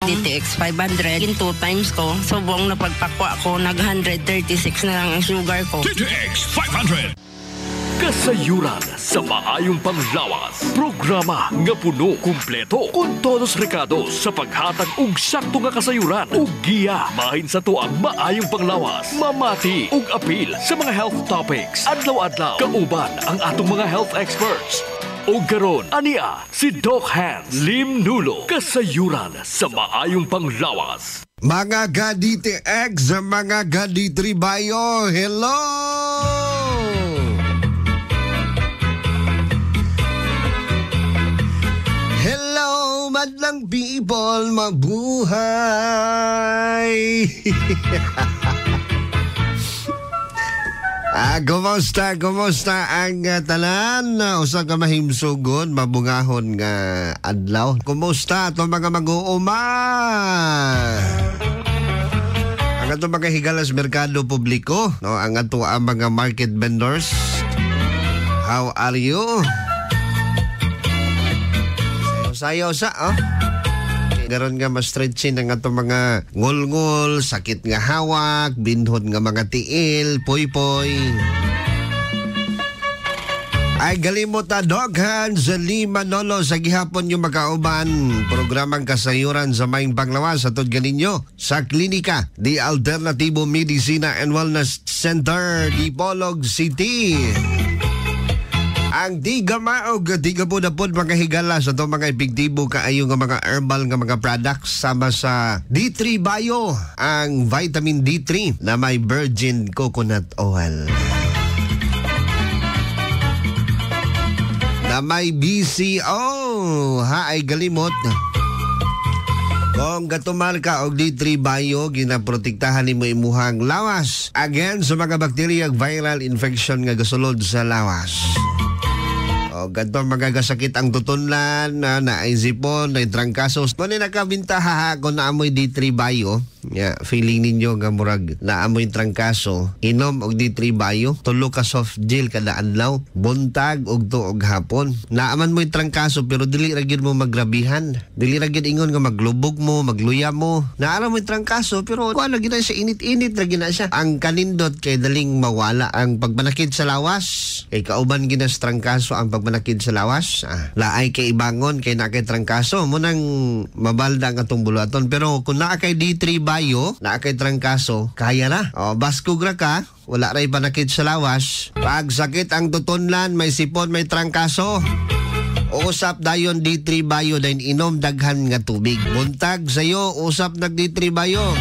DTX 500. In 2 times ko. So buong napagpakwa ko, nag 136 na lang ang sugar ko. DTX 500. Kasayuran sa maayong panglawas. Programa nga puno, kumpleto, kun todos recados sa paghatag og sakto nga kasayuran ug giya mahin sa tuang maayong panglawas. Mamati ug apil sa mga health topics. Adlaw-adlaw kauban ang atong mga health experts. O karon ania si Doc Hans Lim Nulo. Kasayuran sa maayong panglawas. Mga ga-DTX, mga ga-D3Bio, hello! Hello, madlang people, mabuhay! Kumusta ang tanan? Usa ka mahimsugon, mabungahon nga adlaw. Kumusta itong mga mag-uuma? Ang ato mga higalas merkado publiko, no? Ang ato ang mga market vendors. How are you? Sayo sa, garon nga ma-stretchin ang ato mga ngol-ngol, sakit nga hawak, bindhon nga mga tiil, poy-poy. Ay galimot na Doc Hans Lim Manolo sa gihapon yung makauban. Programang kasayuran sa maing panglawas sa tod ganinyo sa klinika di Alternativo Medicina and Wellness Center di Polog City. Ang di gamaog, di gabunapod mga higala sa itong mga epektibo kaayo nga mga herbal nga mga products sama sa D3Bio, ang vitamin D3 na may virgin coconut oil. Na may BCO, ay galimot. Kung gatumal ka og D3Bio, ginaprotektahan nimo imuhang lawas against sa mga bakterya viral infection nga gasulod sa lawas. O ganito magagasakit ang tutunlan, naisipon, na trangkasos. Kung nakabintaha kung naamoy D3Bio, feeling ninyo nga murag naamoy trangkaso, inom og D3Bio, tulo ka soft gel kada adlaw, buntag og tuog hapon. Naaman mo'y trangkaso pero dili ra gyud mo magrabihan. Dili ra gyud ingon nga maglubog mo, magluya mo. Naara mo'y trangkaso pero kuan lagi na siya init-init lagi na siya. Ang kanindot kay daling mawala ang pagbanakid sa lawas. Kay kauban ginas trangkaso ang pagbanakid sa lawas. Laay kay ibangon kay na kay trangkaso mo nang mabalda ang atong buluhaton. Pero kung naa kay D3Bio, naa kay trangkaso, kaya na. O baskog ra ka, wala ray panakid sa lawas. Pag sakit ang tutunlan, may sipon, may trangkaso, usap dayon D3Bio dayon inom daghan nga tubig. Buntag sayo, usap nag D3Bio.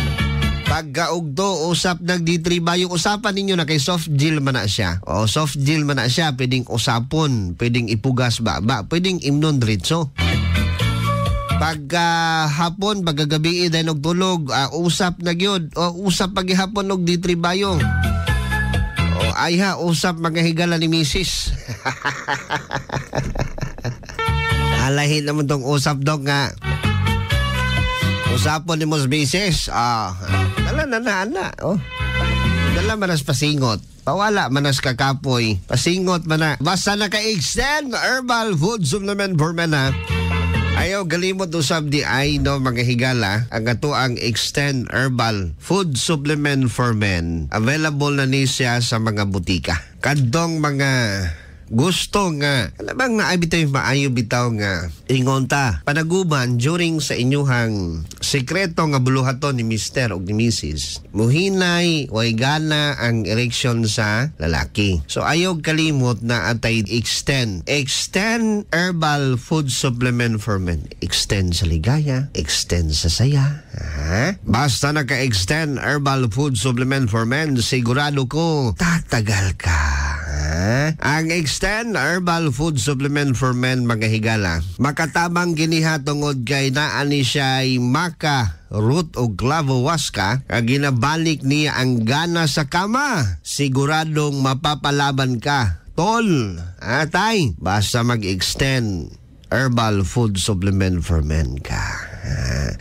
Pagkaugto, usap nag D3Bio, usapan ninyo na kay soft gel man na siya. O soft gel man na siya, pwedeng usapon, pwedeng ipugas baba, pwedeng imnon diretso. Pagka hapon, pagkagabi dahil og tulog, usap na gyud. O usap paghihapon og D3Bio. O ay ha, usap mga higala ni Mrs. Alahin naman tong usap dog nga. Usapon ni Mos Bises. Dala na. Dala manas pasingot. Pawala manas kakapoy. Pasingot man na. Basta naka-extend herbal food supplement for men ha. Ayaw galimot usab di ay no mga higala. Ang ato ang extend herbal food supplement for men. Available na ni siya sa mga butika. Kadtong mga gusto nga, alam na ay bitaw maayo bitaw nga ingon ta panaguban during sa inyuhang sekreto nga buluhaton ni Mr. o ni Mrs. Muhinay, way gana ang erection sa lalaki. So ayaw kalimot na atay extend herbal food supplement for men. Extend sa ligaya, extend sa saya. Basta naka-extend herbal food supplement for men, sigurado ko tatagal ka. Ang extend herbal food supplement for men mga higala, makatabang giniha tungod kay naani siya'y maka root o clavohuasca, ginabalik niya ang gana sa kama. Siguradong mapapalaban ka. Tol, atay, basta mag-extend herbal food supplement for men ka.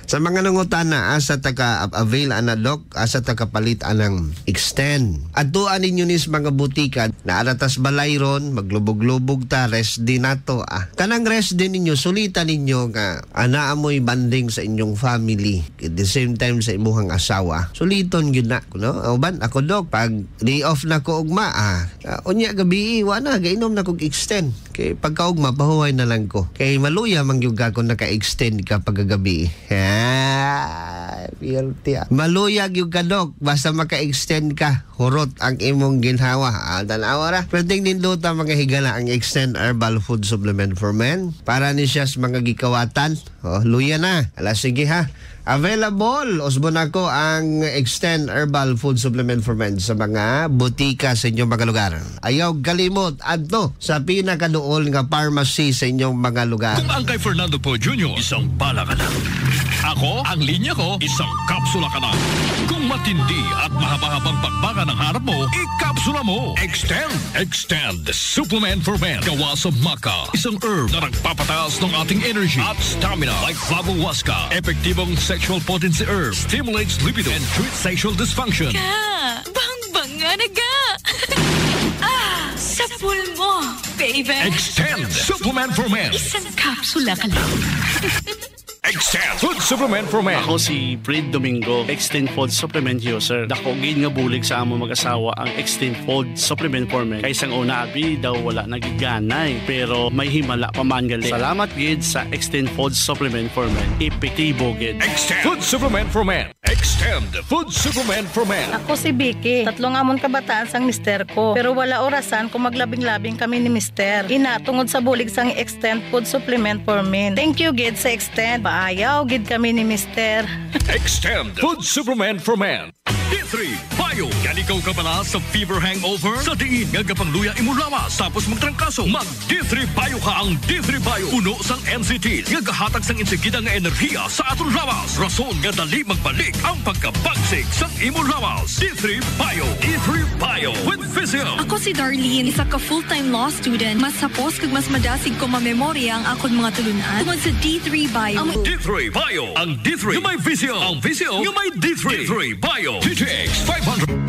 Sa mga nangutana, asa taka-avail ana dok, asa taka-palit anang extend. Atuan ninyo nis mga butika, na aratas balay ron, maglubog-lubog ta, rest din nato. Kanang rest din ninyo, sulitan ninyo nga, ana amoy banding sa inyong family. At the same time sa imuhang asawa. Suliton yun na, no? Uban, ako dok, pag day off na ko ugma, unya gabi, wala, gainom na kong extend. Kay pagkaugma, pahuhay na lang ko. Kay maluya mangyuga ko naka-extend ka pagkagabi. Maluyag yung kadok, basta maka-extend ka. Hurot ang imong ginhawa. Tanawa ra. Pwedeng ninduta mga higala ang Extend Herbal Food Supplement for Men. Para ni siya sa mga gikawatan. Luya na. Sige ha. Available, usbon ako ang Extend Herbal Food Supplement for Men sa mga butika sa inyong mga lugar. Ayaw kalimot, adto sa pinakaduol nga pharmacy sa inyong mga lugar. Kung ang kay Fernando Po Jr., isang bala ka na. Ako, ang linya ko, isang kapsula ka na. Kung matindi at mahaba-habang bakbaka ng harap mo, ikapsula mo. Extend Supplement for Men. Gawa sa maca, isang herb na nagpapataas ng ating energy at stamina like flavowaska. Epektibong sexual potency herb, stimulates libido and treats sexual dysfunction. Bang nga na ga! Sa pool mo, baby! Extend Supplement for Men. Isang kapsula ka lang. Extend Food Supplement for Men. Ako si Fred Domingo, Extend Food Supplement user. Dako gid nga bulig sa amo mag-asawa ang Extend Food Supplement for Men. Kaysang una abi daw wala nagiganay, pero may himala pa man gali. Salamat gid sa Extend Food Supplement for Men. Epektibo gid. Extend Food Supplement for Men. Extend Food Supplement for Men. Ako si Vicky. Tatlong amon kabataan sang mister ko. Pero wala orasan kung maglabing-labing kami ni mister. Ina, tungod sa bulig sang Extend Food Supplement for Men. Thank you gid sa Extend. Ayaw, gid kami ni mister. Extend Food Supplement for Men. D3 Bio. Ganikaw ka pala sa fever hangover? Sa diin nga gapangluya imo lawas tapos magtrangkaso. Mag D3 Bio ka ang D3 Bio. Puno sang NCT. Nga gahatag sang insigida nga enerhiya sa aton lawas. Rason nga dali magbalik ang pagkabagsik sang imo lawas. D3 Bio. D3 Bio with Physio. Ako si Darlene, isa ka full-time law student. Mas sapos kag mas madasig ko mamemorya ang akong mga tulunan tungod sa D3 Bio. D3 Bio. Ang D3 nga may Physio. Ang Physio nga may D3. D3 Bio. TTX 500.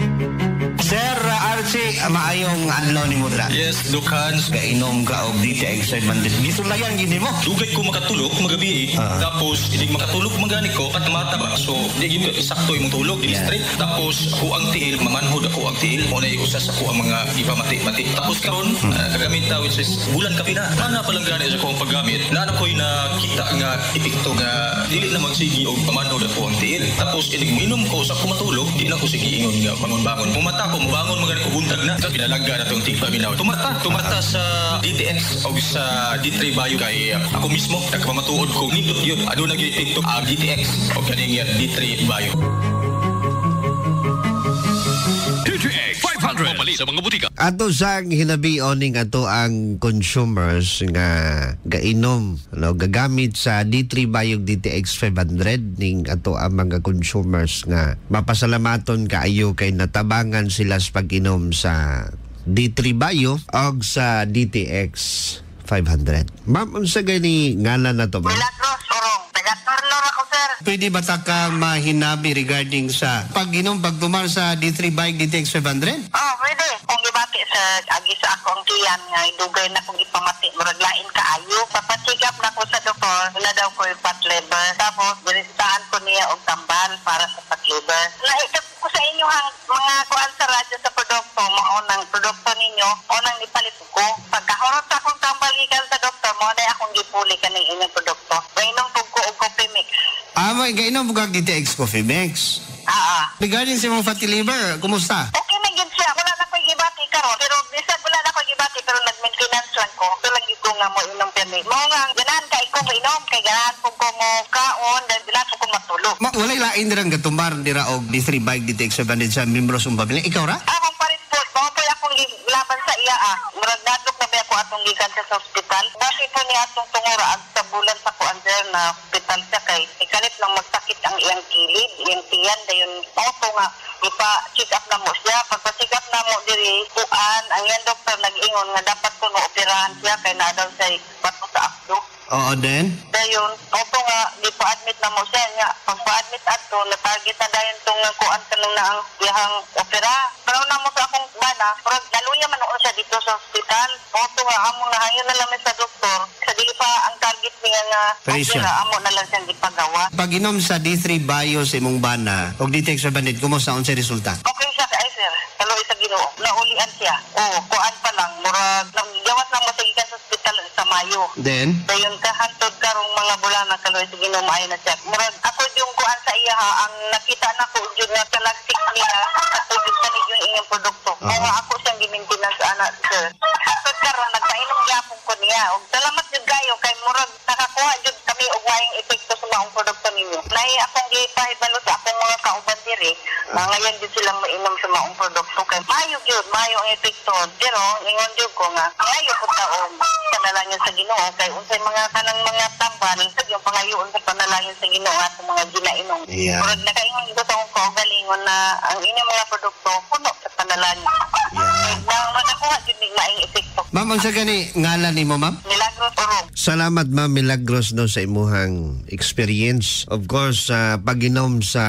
Sir Archie, maayong adlaw ni mo dra. Yes, Dukan. Kainom ka og DTX 500. Dito layan gini mo. Dugay ko makatulog magabi. Tapos hindi makatulog magani ko at mataba. So di gyud sakto imong tulog, di straight. Tapos ako ang tiil, mamanhod ako ang tiil. Mo na usas ako ang mga ipamati-mati. Tapos karon kagamit na which is bulan ka pina. Ana pa lang gani sa kong paggamit. Na ko'y nakita nga epekto nga dili na magsigi og pamanhod ako ang tiil. Tapos inom ko sa kumatulog, di na ko sige ingon nga bangon-bangon. Mumata ko bangon magani ko buntag na. Pinalagga na tong tigpa binaw. Tumata sa DTX o sa D3 Bio kay ako mismo nagpamatuod ko nindot yun. Ano naging epekto ang DTX o kaning D3 Bio. TTX 500. Pamali sa mga butika. Ato sang hinabi oning ato ang consumers nga gainom, gagamit sa D3 Bio DTX 500 ning ato ang mga consumers nga mapasalamaton kaayo kay natabangan sila sa pag-inom sa D3 Bio o sa DTX 500. Ma'am, unsa gani ngalan na to, ma'am? Milagros Orong. Taga-Torlor ako, sir. Pwede ba ta ka mahinabi regarding sa pag-inom pagtumar sa D3 Bio DTX 500? Oh, pwede. Kung ibati sa agi sa ako ang tiyan nga idugay na kung ipamati muraglain kaayo. Papasigap na ko sa doktor, wala daw ko yung fat liver. Tapos binistaan ko niya og tambal para sa fat liver. Naitap ko sa inyo ang mga kuan sa radyo sa produkto, maunang produkto ninyo, unang ipalit ko. Pagkahurot akong tambal ikan sa doktor mo, na akong gipuli kaning inyong produkto. Mainom po ko og coffee mix. May gainom bugag DTX Coffee Mix. Regarding sa mga fatty liver, kumusta? Okay na gid siya. Wala na ko gibati karon. Pero bisag wala na ko gibati pero nag-maintenance lang ko. Ito lang ito nga mo inom permit. Mo nga ganan kay ko inom kay ganan ko mo kaon dahil ganan ko matulog. Walay lain dirang gatumar dira og D3 Bio DTX 500 sa membros ng pamilya. Ikaw ra? Akong pa-report. Mo po akong laban sa iya Murag nadok na ba ako atong gikan sa hospital. Basi po niya atong tungura at sa bulan sa kuander na hospital siya kay ikalit lang magsakit ang iyang kilid, iyang tiyan dayon auto nga ipa-check up na mo siya. Pagpa-check up na mo diri kuan ang iyang doktor nag-ingon nga dapat ko no operahan siya kay na daw say bato sa akdo. Oo, then? Dayon, opo nga, di pa-admit na mo siya nga. Pag pa-admit ato, na-target na dayon itong kuan kanang na ang iyang opera. Pero na mo sa akong bana, pero naluya man ako siya dito sa hospital. Opo nga, among nahayon na lang sa doktor. Sa di pa ang target niya nga opera, amo na lang siyang ipagawa. Pag inom sa D3 Bio sa imong bana, o dexabanid, kumusta ang sa resulta? Okay siya ka, sir. Kaloy sa Ginoo. Naulian siya. Kuan pa lang. Murag, gawas lang masagikan sa hospital sa Mayo. Then? Dayon kahantod karong mga bulan na kaloy sa Ginoo maayo na siya. Murag, ako yung kuan sa iya ha, ang nakita na ko yun nga talagsik niya at tubig sa yung inyong produkto. Kaya ako siyang gi-maintenance anak, sir. Hantod karon nagpainom gyapon ko niya. Og salamat jud kayo kay murag nakakuha jud kami og maayong epekto sa mga produkto ninyo. Nay akong gipahibalo sa akong mga kauban diri, ngayon jud silang mainom sa mga produkto kay mayo gyud, mayo ang epekto. Pero ingon jud ko nga, mayo pud taon panalangin sa Ginoo kay unsay mga kanang mga tambal yung pangayoon sa panalangin sa Ginoo at mga ginainom. Yeah. Murag nakaingon ko tong ko galingon na ang inyong mga produkto puno sa panalangin. Nang makakuha jud ning maayong epekto. Ma'am, ang sa gani ngalan nimo, ma'am? Milagros Orong. Salamat Ma'am Milagros no sa imuhang experience. Of course, pag-inom sa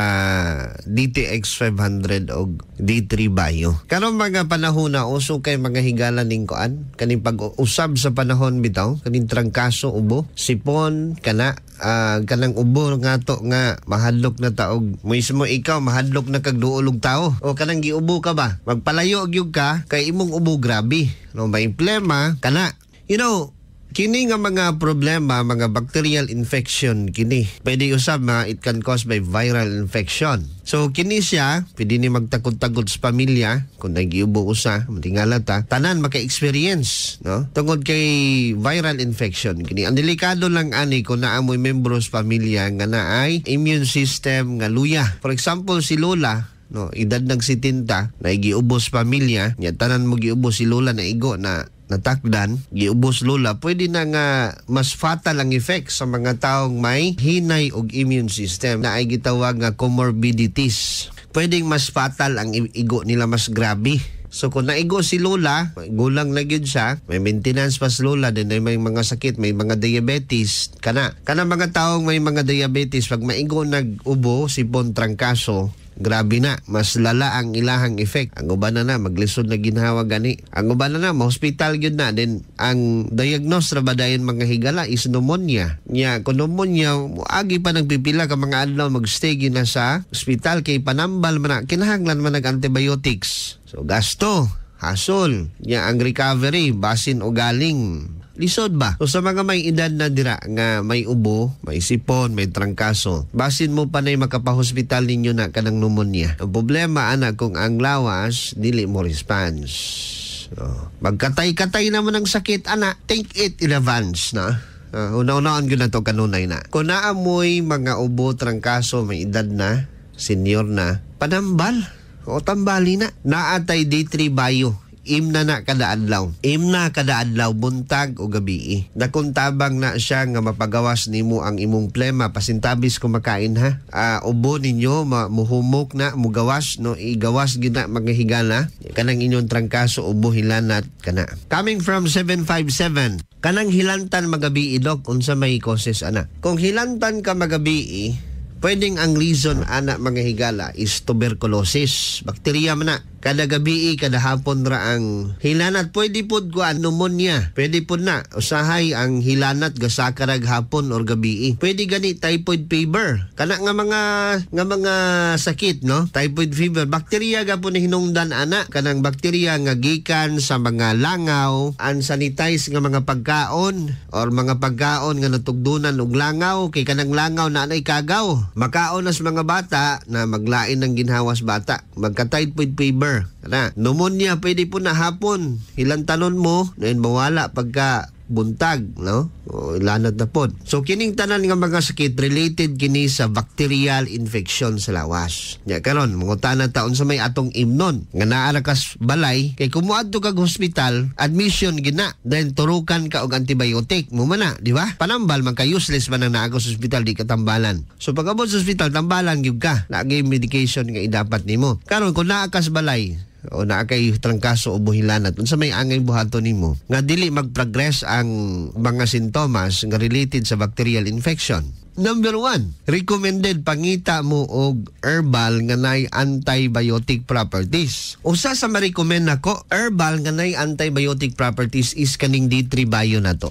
DTX 500 o D3 Bio. Karong mga panahon na uso kay mga higala ning kuan, kaning pag-usab sa panahon bitaw, kaning trangkaso ubo, sipon kana kanang ubo nga to nga mahadlok na taog mismo ikaw mahadlok na kag duolog tao o kanang giubo ka ba magpalayo gyud ka kay imong ubo grabe no may plema kana kini nga mga problema, mga bacterial infection kini. Pwede usab it can cause by viral infection. So kini siya, pwede ni magtakod-takod sa pamilya kung nagiubo usa, matingala ta. Tanan maka-experience, no? Tungod kay viral infection kini. Ang delikado lang ani kung naamoy membro sa pamilya nga naay immune system nga luya. For example, si Lola, no, edad ng 70 na giubos pamilya, nya tanan mo giubos si Lola na igo na natakdan, giubos Lola, pwede na nga mas fatal ang effect sa mga taong may hinay og immune system na ay gitawag nga comorbidities. Pwedeng mas fatal ang igo nila, mas grabe. So kung naigo si Lola, gulang na gyud siya, may maintenance pa si Lola, then may mga sakit, may mga diabetes, kana mga taong may mga diabetes, pag maigo nag-ubo, sipon, trangkaso, grabe na, mas lala ang ilahang effect. Ang uban na maglisod na ginhawa gani. Ang uban na ma-hospital gyud na. Then ang diagnose ra ba dayon mga higala is pneumonia. Nya kung pneumonia, agi pa nagpipila ka mga adlaw magstay gyud na sa hospital kay panambal man na, kinahanglan man nag antibiotics. So gasto, hasol. Nya ang recovery basin o galing lisod ba? So sa mga may edad na dira nga may ubo, may sipon, may trangkaso, basin mo pa na makapahospital ninyo na kanang pneumonia. Ang problema anak kung ang lawas dili mo response. So, magkatay-katay naman ang sakit anak, take it in advance na. Una-unaan yun na to kanunay na. Kung naamoy mga ubo, trangkaso, may edad na, senior na, panambal o tambali na. Naatay D3 Bio. Imna na kada adlaw buntag o gabi. Dakon tabang na siya nga mapagawas nimo ang imong plema, pasintabis kung makain ha. Ubo ninyo muhumok na mugawas no, igawas gina mga higala kanang inyong trangkaso ubo hilanat kana. Coming from 757, kanang hilantan magabi dok unsa may causes ana? Kung hilantan ka magabi, pwedeng ang reason ana mga higala is tuberculosis, bakterya man na. Kada gabi, kada hapon ra ang hilanat. Pwede pod ko pneumonia. Pwede pod na. Usahay ang hilanat gasakarag hapon or gabi. Pwede gani typhoid fever. Kana nga mga sakit, no? Typhoid fever. Bakterya gapon ni hinungdan ana. Kanang bakterya nga gikan sa mga langaw, unsanitized nga mga pagkaon or mga pagkaon nga natugdunan og langaw kay kanang langaw na anay kagaw. Makaon as mga bata na maglain ng ginhawas bata. Magka-typhoid fever. Pneumonia, pwede po na hapon. Hilantanon mo, then mawala pagka buntag, no? O ilanad na po. So, kining tanan nga mga sakit related kini sa bacterial infection sa lawas. Nya karon, mangutana taon sa may atong imnon. Nga naara kas balay, kay kumuadto kag hospital, admission gina. Then turukan ka og antibiotic. Mo man na, di ba? Panambal man ka, useless man ang naagos sa hospital, di ka tambalan. So, pag abot sa hospital, tambalan gyud ka. Lagi medication nga idapat nimo. Karon, kung naa kas balay, o naa kay trangkaso o buhilanat unsa may angay buhaton nimo nga dili mag-progress ang mga sintomas nga related sa bacterial infection. Number 1, recommended pangita mo og herbal nga nay antibiotic properties. Usa sa ma-recommend nako herbal nga nay antibiotic properties is kaning D3 Bio na to.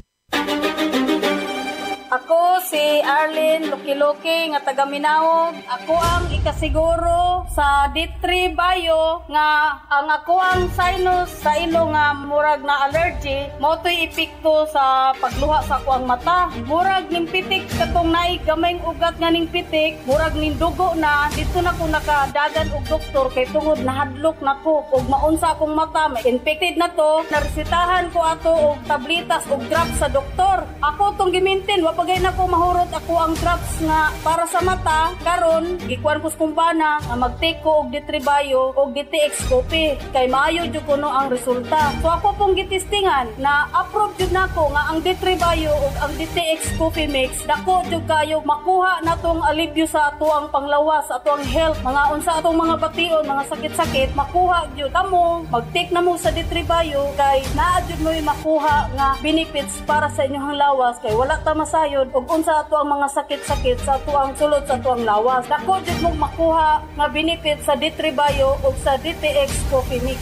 Ako si Arlene Luki-Luki nga taga Minaog. Ako ang ikasiguro sa D3 Bio nga ang ako ang sinus sa ilo nga murag na allergy mo to'y epekto sa pagluha sa ako ang mata. Murag ning pitik katong naay gamayng ugat nga ning pitik, murag ning dugo na dito na ko nakadagan og doktor kay tungod nahadlok na ko ug maunsa akong mata may infected na to. Naresetahan ko ato og tablitas og drops sa doktor. Ako tong gimintin pagay na ko mahurot ako ang drops nga para sa mata karon gikuan ko sa kumbana nga mag-take ko og D3 Bio og DTX Coffee kay maayo jud kuno ang resulta. So ako pong gitistingan na approve jud nako nga ang D3 Bio ug ang DTX Coffee Mix dako jud kayo makuha natong alibyo sa ato ang panglawas, ato ang health, mga unsa atong mga bation, mga sakit-sakit makuha jud kamo mag-take na mo sa D3 Bio kay naa jud mo makuha nga benefits para sa inyong lawas kay wala ta masayod ug unsa ato ang mga sakit-sakit sa ato ang sulod sa ato ang lawas. Dako jud mo makuha nga benefit sa D3 Bio ug sa DTX Coffee Mix.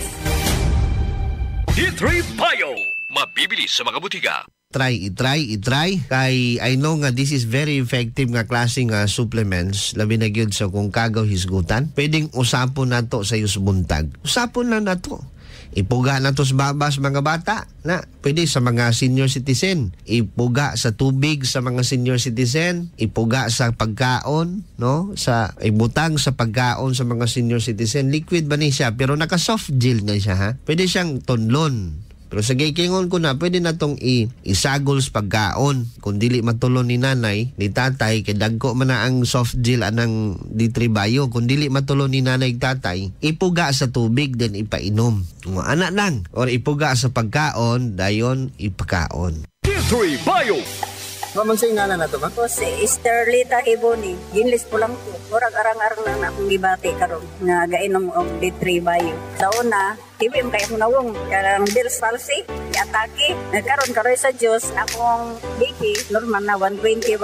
D3 Bio, mabibili sa mga butika. Itry kay I know nga this is very effective nga klase nga supplements labi na gyud sa kung kagaw hisgutan. Pwedeng usapon nato sa buntag. Usapon na nato. Ipuga na to sa babas mga bata na pwede sa mga senior citizen, ipuga sa tubig sa mga senior citizen, ipuga sa pagkaon, no, sa ibutang sa pagkaon sa mga senior citizen. Liquid ba ni siya pero naka soft gel na siya ha. Pwede siyang tonlon. Pero sa gikingon ko na pwede na tong isagol sa pagkaon kung dili matulon ni nanay ni tatay kay dagko man na ang soft gel anang D3 Bio. Kung dili matulon ni nanay tatay ipuga sa tubig then ipainom anak lang or ipuga sa pagkaon dayon ipakaon. D3 Bio. Mamang sa ingana na to ba? Ako si Esterlita Iboni. Ginlis po lang po. Murag arang-arang lang na akong gibati karon nga gainom og D3 Bio. Sa una, tibim kay akong nawong karang Bell's palsy, atake. Nagkaroon sa Diyos, akong BP, normal na 120/80.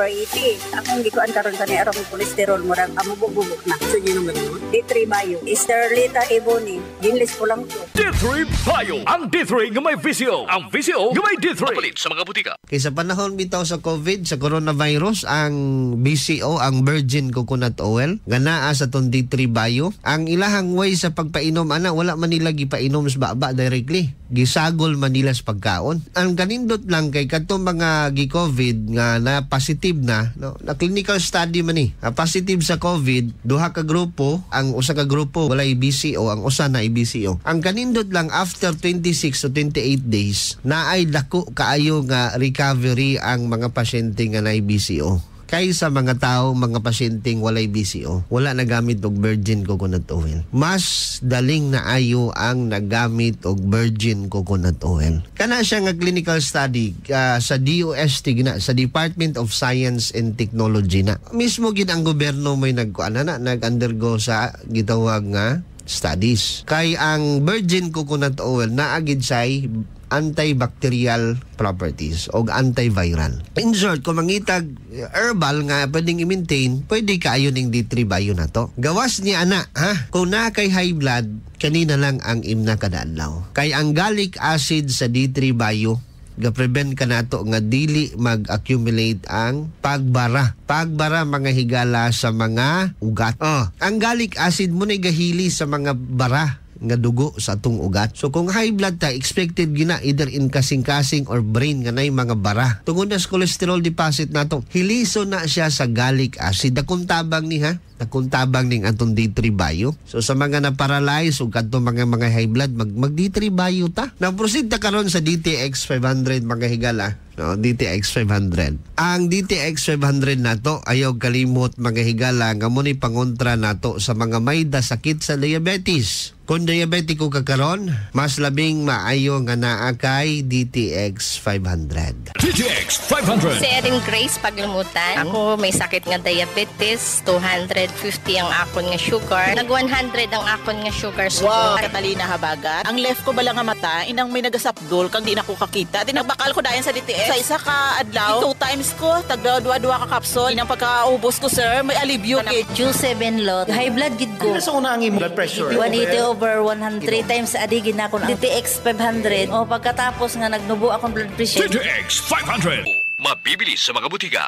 Akong gikuan karon kani arang kolesterol, murag amubububok na. So, ginom na ito? D3 Bio. Esterlita Iboni. Ginlis po lang po. D3 Bio. Ang D3 nga may visio. Ang visio nga may D3. Mapalit sa mga butika. Kaysa panahon bitaw sa COVID, sa coronavirus, ang BCO, ang Virgin Coconut Oil, ganaa sa tong D3 Bio. Ang ilahang way sa pagpainom, ana, wala man nila gipainom sa baba directly. Gisagol man nila sa pagkaon. Ang kanindot lang kay katong mga gi-COVID nga na positive na, no, na clinical study man ni. Positive sa COVID, duha ka grupo, ang usa ka grupo walay BCO, ang usa na BCO. Ang kanindot lang after 26 to 28 days, naay dako kaayo nga recovery ang mga pasyente nga na BCO. Kaysa mga tao, mga pasyenteng walay BCO, wala nagamit og Virgin Coconut Oil. Mas daling na ayo ang nagamit og Virgin Coconut Oil. Kana siya nga clinical study sa DOST gina, sa Department of Science and Technology na. Mismo gid ang gobyerno may nag-undergo sa gitawag nga studies. Kay ang Virgin Coconut Oil naagid say antibacterial properties o antiviral. In short, kung mangitag herbal nga pwedeng i-maintain, pwede kaayo ning D3 Bio na to. Gawas ni ana, ha? Kung na kay high blood, kanina lang ang imna kada adlaw. Kay ang gallic acid sa D3 Bio, ga-prevent ka nato nga dili mag-accumulate ang pagbara mga higala sa mga ugat. Ang gallic acid mo na gahili sa mga bara nga dugo sa atong ugat. So kung high blood ta, expected gina either in kasing-kasing or brain nga nay mga bara. Tungod na sa cholesterol deposit nato, hiliso na siya sa gallic acid. Dakong tabang ni ha? Dakong tabang ning atong D3 Bio. So sa mga na-paralyze o kadto mga high blood, mag D3 Bio ta. Na-proceed ta karon sa DTX 500 mga higala. No, DTX 500. Ang DTX 500 nato ayaw kalimot mga higala nga mo ni pangontra nato sa mga may sakit sa diabetes. Kung diabetiko ka karon, mas labing maayo nga naa kay DTX 500. DTX 500. Si Erin Grace Paglumutan. Ako may sakit nga diabetes, 200 150 ang akon nga sugar. Nag 100 ang akon nga sugar. Wow, Catalina Habagat. Ang left ko bala nga mata, inang may nagasapdol kang di na ko kakita. Tinagbakal ko dayan sa DTX. Sa isa ka adlaw, 2 times ko, tagdawa-duwa ka kapsol. Inang pagkaubos ko, sir, may alibyo. Juice 7 lot. High blood gid ko. Ano sa una ang blood pressure? 180/100 times adigin na ako ng DTX 500. O pagkatapos nga nagnubo akong blood pressure. DTX 500. Mabibili sa mga butika.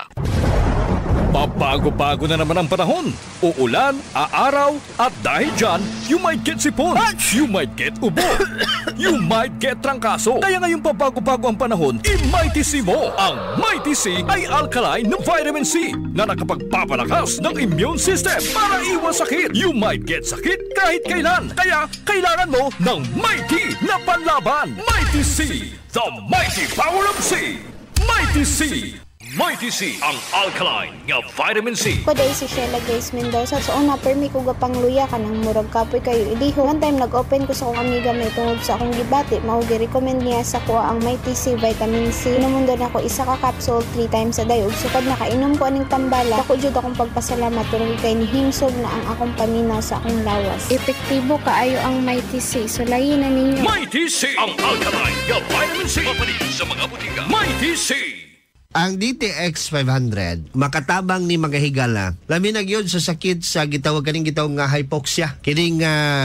Pabago-bago na naman ang panahon. Uulan, aaraw, at dahil dyan, you might get sipon, you might get ubo, you might get trangkaso. Kaya ngayong pabago-bago ang panahon, i-Mighty C mo. Ang Mighty C ay alkaline na vitamin C na nakapagpapalakas ng immune system para iwas sakit. You might get sakit kahit kailan. Kaya kailangan mo ng Mighty na panlaban. Mighty C, the mighty power of C. Mighty C. Mighty C, ang alkaline nga vitamin C. Kuday si Sheila Grace Mendoza. So una, permi ko gapang luya ka ng murag kapoy kayo idiho. One time nag-open ko sa akong amiga may tungod sa akong gibati. Maugi-recommend niya sa kuha ang Mighty C Vitamin C. Inumundon ako isa ka capsule 3 times a day. Ug sukad nakainom ko aning tambala. Ako jud akong pagpasalamat tungod kay ni himsog na ang akong paminaw sa akong lawas. Epektibo kaayo ang Mighty C. So layin na ninyo. Mighty C, ang alkaline nga vitamin C. Mapalit sa mga butika. Mighty C. Ang DTX 500 makatabang ni mga higala labi na gyud sa sakit sa gitawag kaning gitawag nga hypoxia kining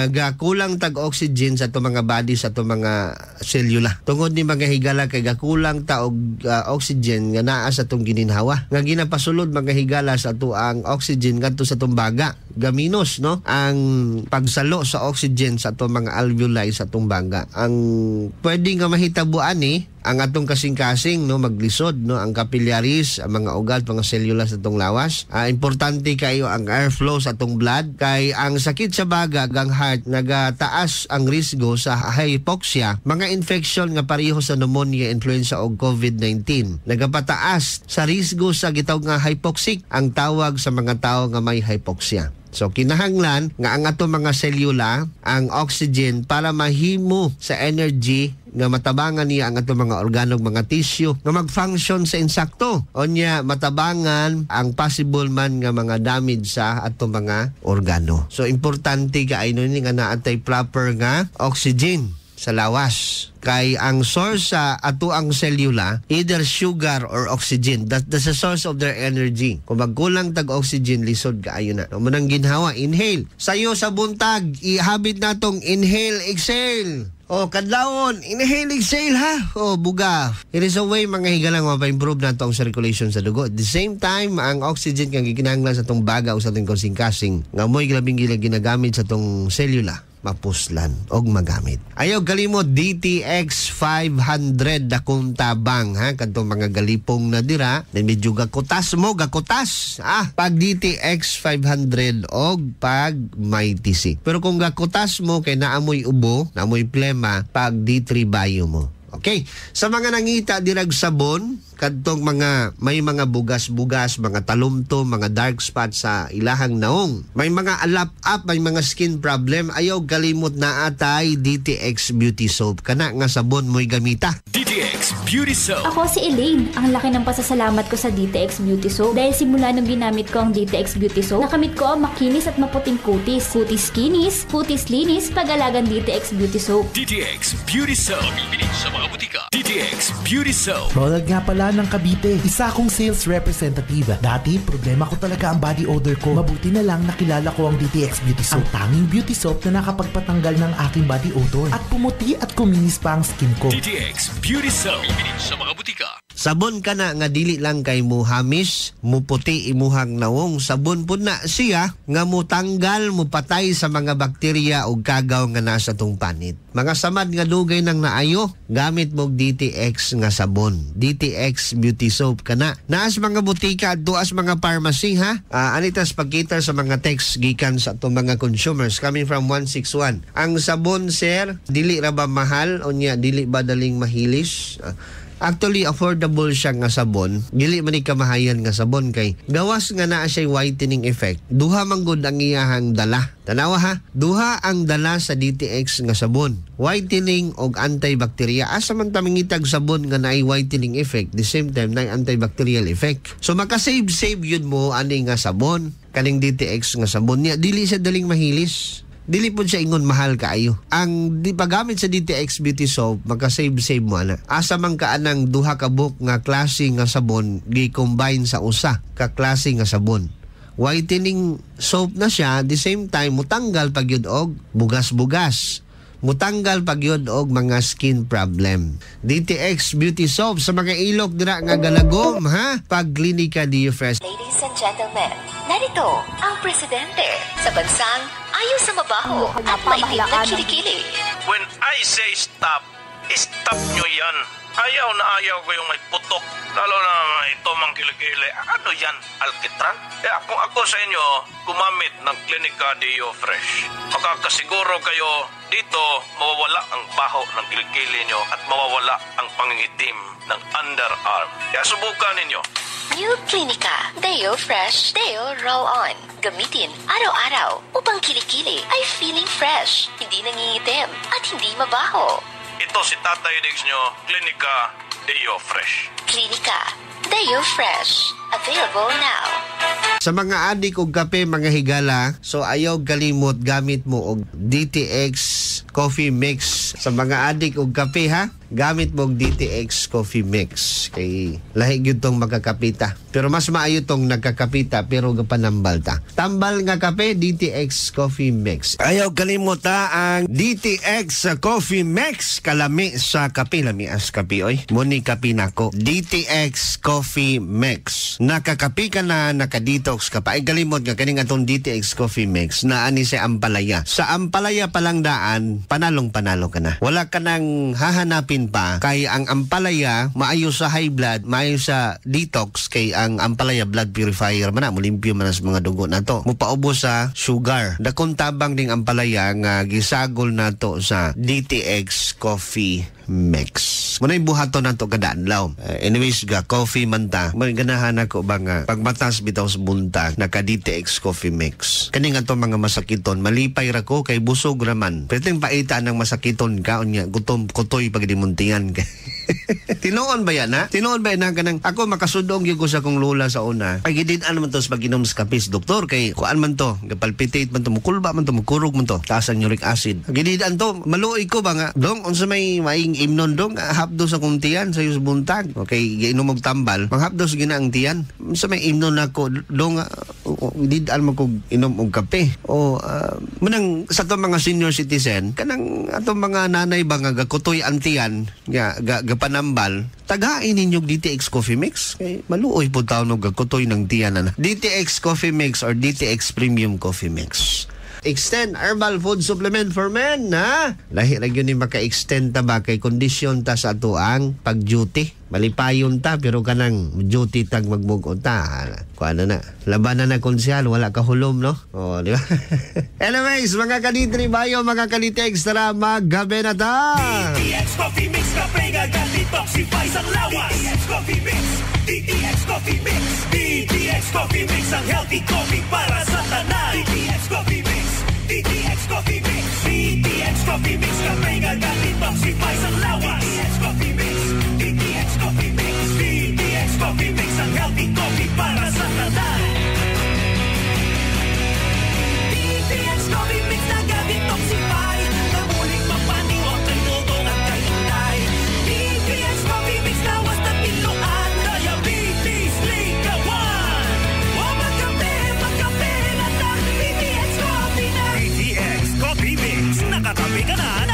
gakulang tag oxygen sa ato mga body sa ato mga selula tungod ni mga higala kay gakulang ta og oxygen nga naa sa atong gininhawa nga ginapasulod mga higala sa ato ang oxygen ngadto sa atong baga gaminos no ang pagsalo sa oxygen sa atong mga alveoli sa atong baga ang pwede nga mahitabuan ni ang atong kasing-kasing no maglisod no ang capillaries ang mga ugat mga selula sa atong lawas importante kayo ang airflow sa atong blood kay ang sakit sa baga gang heart nagataas ang risgo sa hypoxia mga infection nga pareho sa pneumonia influenza o COVID-19 nagapataas sa risgo sa gitawag nga hypoxic ang tawag sa mga tao nga may hypoxia. So kinahanglan nga ang ato mga selula ang oxygen para mahimo sa energy nga matabangan niya ang ato mga organo mga tissue nga mag-function sa insakto onya matabangan ang possible man nga mga damage sa ato mga organo. So importante kaayo ni nga naatay proper nga oxygen sa lawas kay ang source sa ato ang selula either sugar or oxygen that's the source of their energy kung magkulang tag oxygen lisod kaayo na munang ginhawa inhale sayo sa buntag ihabit natong inhale exhale kadlawon inhale exhale ha buga it is a way mga higalang mapa-improve nato ang circulation sa dugo at the same time ang oxygen kang gikinahanglan sa atong baga o sa atong kasing-kasing nga mo'y labing ginagamit sa atong selula mapuslan og magamit. Ayaw kalimot DTX 500 dakong tabang ha kadtong mga galipong na dira then medyo gakutas pag DTX 500 og pag Mighty C. Pero kung gakutas mo kay naamoy ubo, naamoy plema pag D3 Bio mo. Okay, sa mga nangita dirag sabon kadtong mga may mga bugas-bugas, mga talumto, mga dark spots sa ilahang naong. May mga alap-up, may mga skin problem, ayaw kalimot na atay DTX Beauty Soap. Kana nga sabon mo'y gamita. DTX Beauty Soap. Ako si Elaine. Ang laki ng pasasalamat ko sa DTX Beauty Soap. Dahil simula nung ginamit ko ang DTX Beauty Soap, nakamit ko ang makinis at maputing kutis. Kutis kinis, kutis linis, pag-alagang DTX Beauty Soap. DTX Beauty Soap. Bibili sa mga butika. DTX Beauty Soap. Ronald nga pala ng Cavite. Isa akong sales representative. Dati, problema ko talaga ang body odor ko. Mabuti na lang nakilala ko ang DTX Beauty Soap. Ang tanging beauty soap na nakapagpatanggal ng aking body odor. At pumuti at kuminis pa ang skin ko. DTX Beauty Soap. Bibili sa mga butika. Sabon ka na nga dili lang kay mo hamis, mo puti imuhang nawong. Sabon po na siya nga mo tanggal, mo patay sa mga bakterya o kagaw nga nasa tong panit. Mga samad nga dugay nang naayo, gamit mo DTX nga sabon. DTX Beauty Soap ka na. Naas mga butika at duas mga pharmacy ha. Anitas pagkita sa mga text gikan sa itong mga consumers coming from 161. Ang sabon sir, dili ra ba mahal o niya dili ba daling mahilis? Actually, affordable siya nga sabon. Dili man ni kamahayan nga sabon kay gawas nga naa siya whitening effect. Duha man gud ang iyahang dala. Tanawa ha, duha ang dala sa DTX nga sabon. Whitening og antibacterial. Asa man ta mangitag sabon nga naay whitening effect, the same time naay antibacterial effect. So makasave yun mo ani nga sabon. kaning DTX nga sabon niya, dili siya daling mahilis. Dili po siya ingon mahal kaayo. Ang di paggamit sa DTX Beauty Soap, magka-save mo ana. Asa man ka anang duha ka buok nga klase nga sabon gi-combine sa usa ka klase nga sabon. Whitening soap na siya, the same time mutanggal pag yun og bugas-bugas. Mutanggal pag yun og mga skin problem. DTX Beauty Soap sa mga ilok dira nga galagom, ha? Pag Klinika Dio Fresh. Ladies and gentlemen, narito ang presidente sa bansang ayaw sa mabaho at maitim na kilikili. When I say stop, stop nyo yan. Ayaw na ayaw ko yung may putok. Lalo na ito mang kilikili. Ano yan? Alkitran? Kaya kung ako sa inyo, gumamit ng Klinika Dio Fresh. Makakasiguro kayo dito mawawala ang baho ng kilikili nyo at mawawala ang pangingitim ng underarm. Kaya subukan ninyo. New Klinika Deo Fresh Deo Roll-On. Gamitin araw-araw upang kilikili ay feeling fresh, hindi nangingitim at hindi mabaho. Ito si Tatay Diggs nyo, Klinika Deo Fresh. Klinika Deo Fresh. Available now. Sa mga adik og kape, mga higala, so ayaw kalimot gamit mo og DTX Coffee Mix. Sa mga adik og kape, ha? Gamit mo og DTX Coffee Mix. Kay lahi gyud tong makakapita. Pero mas maayo tong nagkakapita pero gapanambal ta. Tambal nga kape, DTX Coffee Mix. Ayaw kalimot ta ang DTX Coffee Mix. Kalami sa kape, lami as kape oy. Muni kape nako. DTX Coffee Mix. Nakakapi ka na, nakadetox ka pa. Ay galimot nga kaning atong DTX Coffee Mix na ani sa Ampalaya. Sa Ampalaya palang daan, panalong-panalo ka na. Wala ka nang hahanapin pa. Kay ang Ampalaya, maayo sa high blood, maayo sa detox. Kay ang Ampalaya blood purifier man na, mulimpyo man sa mga dugo na to. Mupaubos sa sugar. Dakong tabang ding Ampalaya nga gisagol na to sa DTX Coffee Mix. Muna yung buhato na ito kadaanlaw. Anyways, coffee man ta. Ganahan ako ba nga pagmatas bitaw sa buntag naka DTX Coffee Mix. Kani nga to mga masakiton, malipay ra ko kay busog raman. Pwedeng paita ng masakiton ka unya gutom kutoy pag dimuntingan ka. Tinuon ba yan, ha? Tinuon ba yan kanang ako makasudong yung ko sa kong lola sa una. Ay gidin man to sa pag-inom sa kapis, doktor, kay kuan man to, palpitate man to, mukulba man to, mukurog man to, taas ang uric acid. Gidin to, maluoy ko ba nga, dong, unsa may maing imnon dong, hapdo sa kong tiyan sa yung buntag. Okay, giinom og tambal, manghapdo sa ginaang tiyan. Unsa may imnon ako, dong, gidin mo ko inom og kape. O, munang sa to mga senior citizen, kanang ato mga nanay ba nga gakutoy ang tiyan, panambal, tagain ninyong DTX Coffee Mix. Okay, maluoy po tao nung gagkutoy ng tiyan na. DTX Coffee Mix or DTX Premium Coffee Mix. Extend Herbal Food Supplement for Men, ha? Lahi lang yun yung maka-extend ta ba kay kondisyon ta sa ato ang pag-duty. Malipayon ta pero kanang duty tag magmugon ta. Kuana na. Labanan na konsyal, wala ka hulom, no? O, di ba? Anyways, mga kanitri bayo, mga kanitex, tara maggabi na ta! DTX Coffee Mix ka pegagan detoxify sa lawas. DTX Coffee Mix, DTX Coffee Mix, DTX Coffee Mix ang healthy coffee para sa tanan. DTX Coffee Mix, DTX Coffee Mix, DTX Coffee Mix ka pegagan detoxify sa lawas. DTX Coffee Mix, DTX Coffee Mix, DTX Coffee Mix ang healthy coffee para sa tanan. DTX Coffee Mix na ga-detoxify, namuling mapaniwag ng dugong at kainay. DTX Coffee Mix na was na tinuan, diabetes, ligawan. O magkape na tang DTX Coffee na. DTX Coffee Mix, nakakape ka na.